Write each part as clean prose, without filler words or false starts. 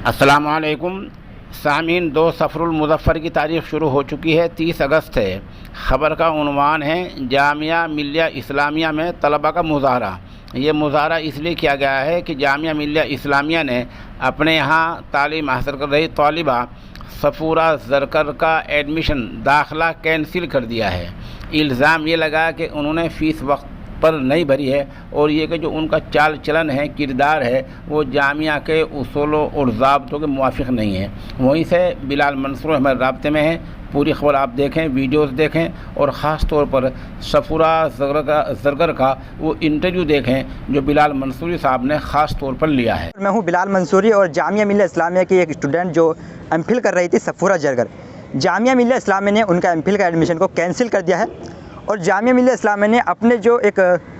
अस्सलामुअलैकुम सामीन। 2 सफ़रुल मुज़फ़्फ़र की तारीख़ शुरू हो चुकी है। 30 अगस्त है। ख़बर का उन्वान है जामिया मिल्लिया इस्लामिया में तलबा का मुज़ाहरा। ये मुज़ाहरा इसलिए किया गया है कि जामिया मिल्लिया इस्लामिया ने अपने यहाँ तालीम हासिल कर रही तालिबा सफ़ूरा ज़रकर का एडमिशन दाखिला कैंसिल कर दिया है। इल्ज़ाम ये लगा कि उन्होंने फ़ीस वक्त पर नहीं भरी है और ये कि जो उनका चाल चलन है, किरदार है, वो जामिया के उसूलों और ज़ाब्तों के मुवाफ़िक़ नहीं है। वहीं से बिलाल मंसूर हमारे राब्ते में हैं। पूरी खबर आप देखें, वीडियोस देखें और ख़ास तौर पर सफ़ूरा ज़रगर का वो इंटरव्यू देखें जो बिलाल मंसूरी साहब ने ख़ास तौर पर लिया है। मैं हूँ बिलाल मंसूरी और जामिया मिल्लिया इस्लामिया की एक स्टूडेंट जो एमफिल कर रही थी सफ़ूरा ज़रगर। जामिया मिल्लिया इस्लामिया ने उनका एमफिल का एडमिशन को कैंसिल कर दिया है और जामिया मिल्लिया इस्लामिया ने अपने जो एक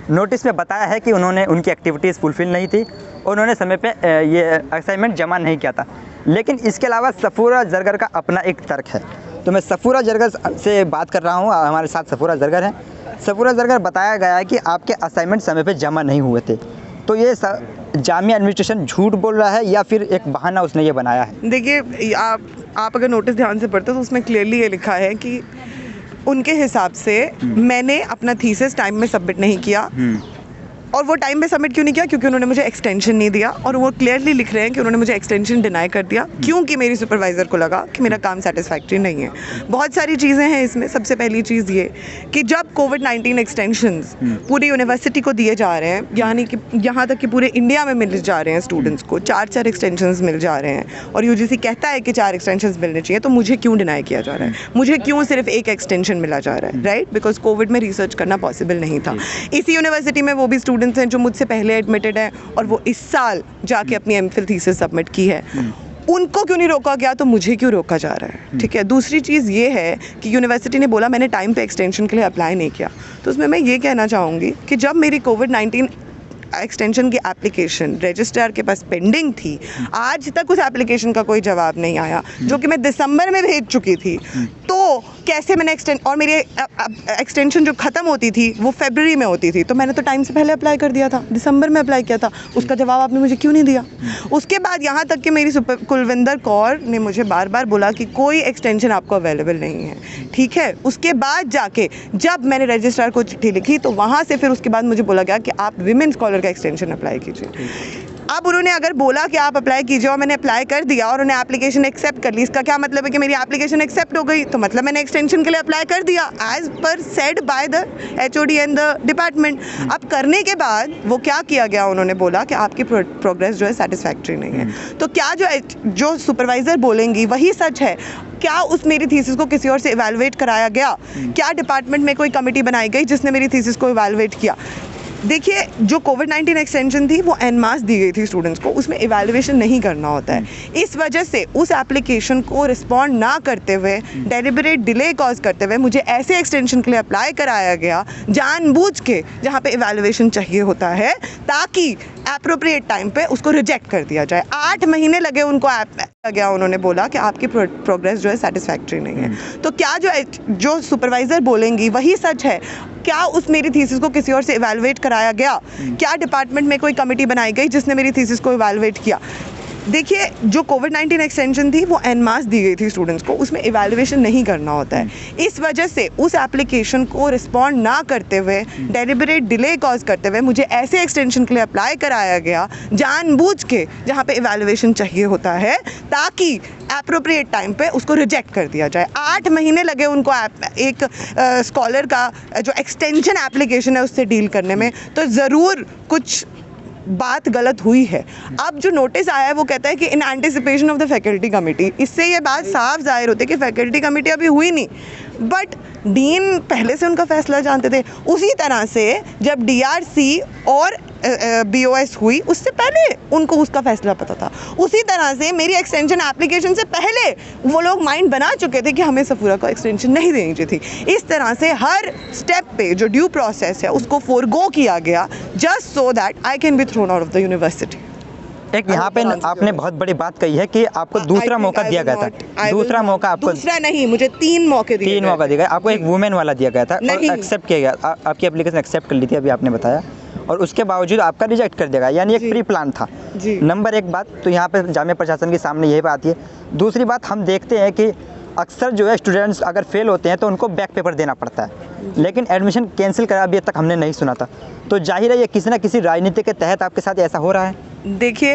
नोटिस में बताया है कि उन्होंने उनकी एक्टिविटीज़ फुलफ़िल नहीं थी और उन्होंने समय पे ये असाइनमेंट जमा नहीं किया था। लेकिन इसके अलावा सफ़ूरा ज़रगर का अपना एक तर्क है। तो मैं सफ़ूरा ज़रगर से बात कर रहा हूँ। हमारे साथ सफ़ूरा ज़रगर हैं। सफ़ूरा ज़रगर बताया गया है कि आपके असाइनमेंट समय पे जमा नहीं हुए थे। तो ये जामिया एडमिनिस्ट्रेशन झूठ बोल रहा है या फिर एक बहाना उसने ये बनाया है? देखिए, आप अगर नोटिस ध्यान से पढ़ते हो तो उसमें क्लियरली ये लिखा है कि उनके हिसाब से मैंने अपना थीसिस टाइम में सबमिट नहीं किया। और वो टाइम पे सबमिट क्यों नहीं किया? क्योंकि उन्होंने मुझे एक्सटेंशन नहीं दिया। और वो क्लियरली लिख रहे हैं कि उन्होंने मुझे एक्सटेंशन डिनाई कर दिया क्योंकि मेरी सुपरवाइज़र को लगा कि मेरा काम सेटिस्फैक्ट्री नहीं है। बहुत सारी चीज़ें हैं इसमें। सबसे पहली चीज़ ये कि जब कोविड-19 एक्सटेंशंस पूरी यूनिवर्सिटी को दिए जा रहे हैं, यानी कि यहाँ तक कि पूरे इंडिया में मिल जा रहे हैं स्टूडेंट्स को, 4 एक्सटेंशंस मिल जा रहे हैं और यूजीसी कहता है कि 4 एक्सटेंशंस मिलने चाहिए, तो मुझे क्यों डिनाई किया जा रहा है? मुझे क्यों सिर्फ एक एक्सटेंशन मिला जा रहा है? राइट, बिकॉज कोविड में रिसर्च करना पॉसिबल नहीं था। इसी यूनिवर्सिटी में वो भी स्टूडेंट्स हैं जो मुझसे पहले एडमिटेड है और वो इस साल जाके अपनी एमफिल थीसिस सबमिट की है। उनको क्यों नहीं रोका गया तो मुझे क्यों रोका जा रहा है? ठीक है। दूसरी चीज़ ये है कि यूनिवर्सिटी ने बोला मैंने टाइम पे एक्सटेंशन के लिए अप्लाई नहीं किया। तो उसमें मैं ये कहना चाहूँगी कि जब मेरी कोविड-19 एक्सटेंशन की एप्लीकेशन रजिस्ट्रार के पास पेंडिंग थी, आज तक उस एप्लीकेशन का कोई जवाब नहीं आया, जो कि मैं दिसंबर में भेज चुकी थी, तो कैसे मैंने और मेरी एक्सटेंशन जो ख़त्म होती थी वो फरवरी में होती थी, तो मैंने तो टाइम से पहले अप्लाई कर दिया था, दिसंबर में अप्लाई किया था। उसका जवाब आपने मुझे क्यों नहीं दिया? उसके बाद यहाँ तक कि मेरी कुलविंदर कौर ने मुझे बार बार बोला कि कोई एक्सटेंशन आपको अवेलेबल नहीं है। ठीक है। उसके बाद जाके जब मैंने रजिस्ट्रार को चिट्ठी लिखी तो वहाँ से फिर उसके बाद मुझे बोला गया कि आप विमेन स्कॉलर का एक्सटेंशन अप्लाई कीजिए। अब उन्होंने अगर बोला कि आप अप्लाई कीजिए और मैंने अप्लाई कर दिया और उन्हें एप्लीकेशन एक्सेप्ट कर ली, इसका क्या मतलब है कि मेरी एप्लीकेशन एक्सेप्ट हो गई? तो मतलब मैंने एक्सटेंशन के लिए अप्लाई कर दिया as per said by the HOD and the department. अब करने के बाद वो क्या किया गया, उन्होंने बोला कि आपकी प्रोग्रेस जो है सेटिस्फैक्ट्री नहीं है। तो क्या जो सुपरवाइज़र बोलेंगी वही सच है? क्या उस मेरी थीसिस को किसी और से इवैल्यूएट कराया गया? क्या डिपार्टमेंट में कोई कमेटी बनाई गई जिसने मेरी थीसिस को इवैल्यूएट किया? देखिए, जो कोविड-19 एक्सटेंशन थी वो एन मास दी गई थी स्टूडेंट्स को, उसमें इवैल्यूएशन नहीं करना होता है। इस वजह से उस एप्लीकेशन को रिस्पॉन्ड ना करते हुए, डेलिबरेट डिले कॉज करते हुए मुझे ऐसे एक्सटेंशन के लिए अप्लाई कराया गया जानबूझ के, जहाँ पे इवैल्यूएशन चाहिए होता है, ताकि एप्रोप्रिएट टाइम पे उसको रिजेक्ट कर दिया जाए। 8 महीने लगे उनको गया, उन्होंने बोला कि आपकी प्रोग्रेस जो है सेटिस्फैक्ट्री नहीं है। तो क्या जो सुपरवाइज़र बोलेंगी वही सच है? क्या उस मेरी थीसिस को किसी और से इवैल्यूएट कराया गया? क्या डिपार्टमेंट में कोई कमेटी बनाई गई जिसने मेरी थीसिस को इवैल्यूएट किया? देखिए, जो कोविड-19 एक्सटेंशन थी वो एन मास दी गई थी स्टूडेंट्स को, उसमें इवैल्यूएशन नहीं करना होता है। इस वजह से उस एप्लीकेशन को रिस्पॉन्ड ना करते हुए, डेलिबरेट डिले कॉज करते हुए मुझे ऐसे एक्सटेंशन के लिए अप्लाई कराया गया जानबूझ के, जहाँ पे इवैल्यूएशन चाहिए होता है, ताकि एप्रोप्रिएट टाइम पे उसको रिजेक्ट कर दिया जाए। 8 महीने लगे उनको एक स्कॉलर का जो एक्सटेंशन एप्लीकेशन है उससे डील करने में, तो ज़रूर कुछ बात गलत हुई है। अब जो नोटिस आया है वो कहता है कि in anticipation of the faculty committee. इससे ये बात साफ जाहिर होती है कि फैकल्टी कमेटी अभी हुई नहीं, बट डीन पहले से उनका फैसला जानते थे। उसी तरह से जब DRC और BOS हुई उससे पहले उनको उसका फैसला पता था। उसी तरह से मेरी एक्सटेंशन एप्लीकेशन से पहले वो लोग माइंड बना चुके थे कि हमें सफ़ूरा को एक्सटेंशन नहीं देनी चाहिए थी। इस तरह से हर स्टेप पे जो ड्यू प्रोसेस है उसको फोरगो किया गया, just so that I can be thrown out of the university. एक यहाँ पे आपने बहुत बड़ी बात कही है कि आपको दूसरा मौका दिया गया था। दूसरा मौका आपको दूसरा नहीं, मुझे 3 मौके दिए। 3 मौका दिया गया आपको। एक वुमेन वाला दिया गया था और एक्सेप्ट किया गया। आपकी एप्लीकेशन एक्सेप्ट कर ली थी, अभी आपने बताया। और उसके बावजूद आपका रिजेक्ट कर देगा, यानी एक जी। प्री प्लान था। जी। नंबर एक बात तो यहाँ पे जामिया प्रशासन के सामने यही बात आती है। दूसरी बात, हम देखते हैं कि अक्सर जो है स्टूडेंट्स अगर फेल होते हैं तो उनको बैक पेपर देना पड़ता है, लेकिन एडमिशन कैंसिल करा अभी तक हमने नहीं सुना था। तो जाहिर है ये किसी ना किसी राजनीति के तहत आपके साथ ऐसा हो रहा है। देखिए,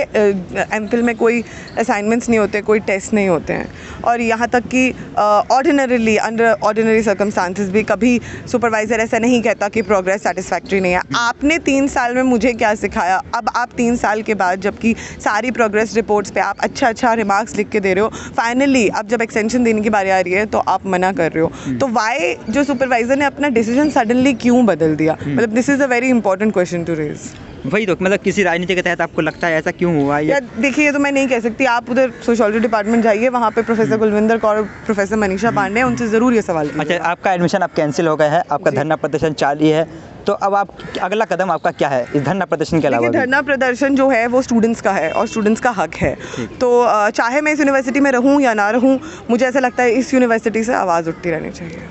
एमफिल में कोई असाइनमेंट्स नहीं होते, कोई टेस्ट नहीं होते हैं, और यहाँ तक कि ऑर्डिनरीली अंडर ऑर्डिनरी सर्कमस्टांसिस भी कभी सुपरवाइज़र ऐसा नहीं कहता कि प्रोग्रेस सेटिस्फैक्ट्री नहीं है। आपने 3 साल में मुझे क्या सिखाया? अब आप 3 साल के बाद, जबकि सारी प्रोग्रेस रिपोर्ट्स पे आप अच्छा रिमार्क्स लिख के दे रहे हो, फाइनली अब जब एक्सटेंशन देने की बारी आ रही है तो आप मना कर रहे हो। तो वाई जो सुपरवाइज़र ने अपना डिसीजन सडनली क्यों बदल दिया? मतलब this is a very important question to raise. वही तो, मतलब किसी राजनीति के तहत आपको लगता है ऐसा क्यों हुआ? या देखिए, ये तो मैं नहीं कह सकती। आप उधर सोशियोलॉजी डिपार्टमेंट जाइए, वहाँ पे प्रोफेसर कुलविंदर कौर, प्रोफेसर मनीषा पांडे, उनसे ज़रूर ये सवाल कीजिए। अच्छा, आपका एडमिशन अब कैंसिल हो गया है, आपका जी। धरना प्रदर्शन जारी है, तो अब आप अगला कदम आपका क्या है इस धरना प्रदर्शन के अलावा? देखिए, धरना प्रदर्शन जो है वो स्टूडेंट्स का है और स्टूडेंट्स का हक है। तो चाहे मैं इस यूनिवर्सिटी में रहूँ या ना रहूँ, मुझे ऐसा लगता है इस यूनिवर्सिटी से आवाज़ उठती रहनी चाहिए।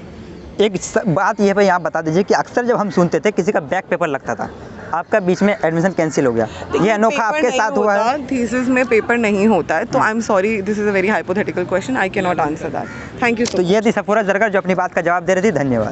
एक बात ये भाई आप बता दीजिए कि अक्सर जब हम सुनते थे किसी का बैक पेपर लगता था, आपका बीच में एडमिशन कैंसिल हो गया, ये अनोखा आपके साथ हुआ है? थीसिस में पेपर नहीं होता है, तो I am sorry, this is a very hypothetical question, I can not answer that. Thank you so तो ये थी सफूरा जरगर जो अपनी बात का जवाब दे रही थी। धन्यवाद।